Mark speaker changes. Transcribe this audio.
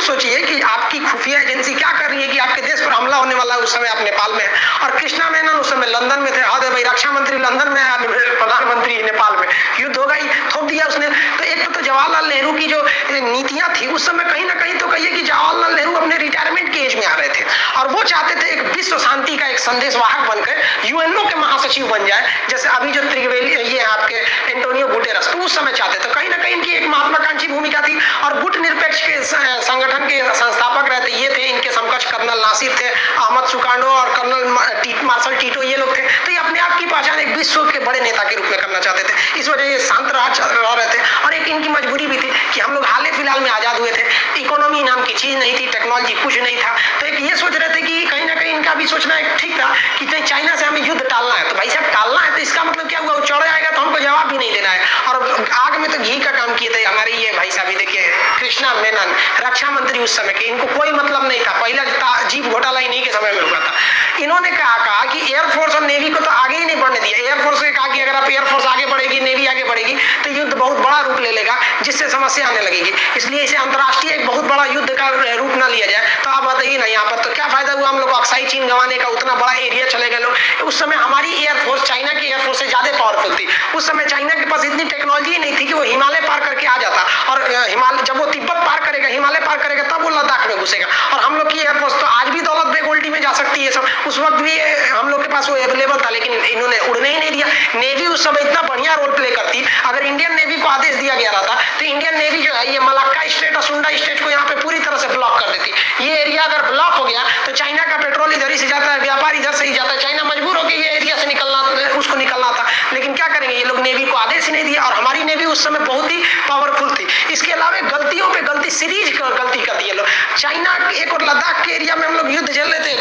Speaker 1: सोचिए कि आपकी खुफिया एजेंसी क्या कर रही है कि आपके देश पर हमला होने वाला है, उस समय आप नेपाल में हैं, और कृष्णा मेनन उस समय लंदन में थे। हाँ भाई, रक्षा मंत्री लंदन में है, प्रधानमंत्री नेपाल में, युद्ध होगा ही, थोप दिया उसने। तो एक तो जवाहरलाल नेहरू की जो नीतियां थी उस समय कहीं ना कहीं तो कहिए कि जवाहरलाल नेहरू अपने रिटायरमेंट के एज में आ रहे थे, और वो चाहते थे एक विश्व शांति का एक संदेशवाहक बनकर यूएनओ के महासचिव बन जाए, जैसे अभी जो त्रिवेली ये आपके एंटोनियो गुटेरस, तो उस समय चाहते थे। कहीं ना कहीं इनकी एक महत्वाकांक्षी भूमिका थी, और गुट निरपेक्ष के संगठन के संस्थापक रहते ये थे, इनके समकक्ष कर्नल नासिर थे, अहमद सुकांडो और कर्नल मार्शल टीटो, ये लोग थे। तो ये अपने आप की पहचान एक विश्व के बड़े नेता के रूप में करना चाहते थे, इस वजह ये शांत रह रहे थे। और एक इनकी मजबूरी भी थी कि हम लोग हाल फिलहाल में आजाद हुए थे, इकोनॉमी नाम की चीज नहीं थी, टेक्नोलॉजी कुछ नहीं था, तो एक ये सोच रहे थे कि कहीं ना कहीं इनका भी सोचना एक ठीक था कि चाइना से हमें युद्ध टालना है। तो भाई साहब टालना है तो इसका मतलब क्या हुआ, वो चढ़ आएगा तो हमको जवाब भी नहीं देना है। और आग में तो घी का काम किए थे हमारे ये भाई साहब, देखिए कृष्णा मेनन रक्षा मंत्री उस समय के, इनको कोई मतलब नहीं था, पहला जीप घोटाला इन्हीं के समय में हुआ था। इन्होंने कहा कि एयरफोर्स और नेवी को तो आगे ही नहीं बढ़ने दिया। एयरफोर्स ने कहा कि अगर आप एयरफोर्स आगे बढ़ेगी, नेवी आगे बढ़ेगी, तो युद्ध बहुत बड़ा रूप ले लेगा, जिससे समस्या आने लगेगी, इसलिए इसे अंतर्राष्ट्रीय एक बहुत बड़ा युद्ध का रूप ना लिया जाए। तो आप बताइए ना, यहाँ पर तो क्या फायदा हुआ हम लोग को अक्साई चीन गंवाने का, उतना बड़ा एरिया चले गए लोग। उस समय हमारी एयरफोर्स चाइना की एयरफोर्स से ज्यादा पावरफुल थी। उस समय चाइना के पास इतनी टेक्नोलॉजी नहीं थी कि वो हिमालय पार करके आ जाता, और हिमालय जब वो तिब्बत पार करेगा, हिमालय पार करेगा, तब वो लद्दाख में घुसेगा। और हम लोग की एयरफोर्स तो आज भी दौलत बेग उल्टी में जा सकती है सब, उस वक्त भी हम लोग के पास वो अवेलेबल था, लेकिन इन्होंने उड़ने ही नहीं दिया। नेवी उस समय इतना बढ़िया रोल प्ले करती, अगर इंडियन नेवी को आदेश दिया गया रहता तो इंडियन नेवी जो है ये मलक्का स्टेट और सुंडा स्टेट को यहाँ पे पूरी तरह से ब्लॉक कर देती। ये एरिया अगर ब्लॉक हो गया तो चाइना का पेट्रोल इधर ही से जाता है, व्यापार इधर से ही जाता है, चाइना मजबूर होकर ये एरिया से निकलना, उसको निकलना था। लेकिन क्या करेंगे, ये लोग नेवी को आदेश ही नहीं दिया, और हमारी नेवी उस समय बहुत ही पावरफुल थी। इसके अलावा गलतियों पे गलती, सीरीज गलती कर दी है लोग। चाइना एक और लद्दाख के एरिया में हम लोग युद्ध झेल लेते,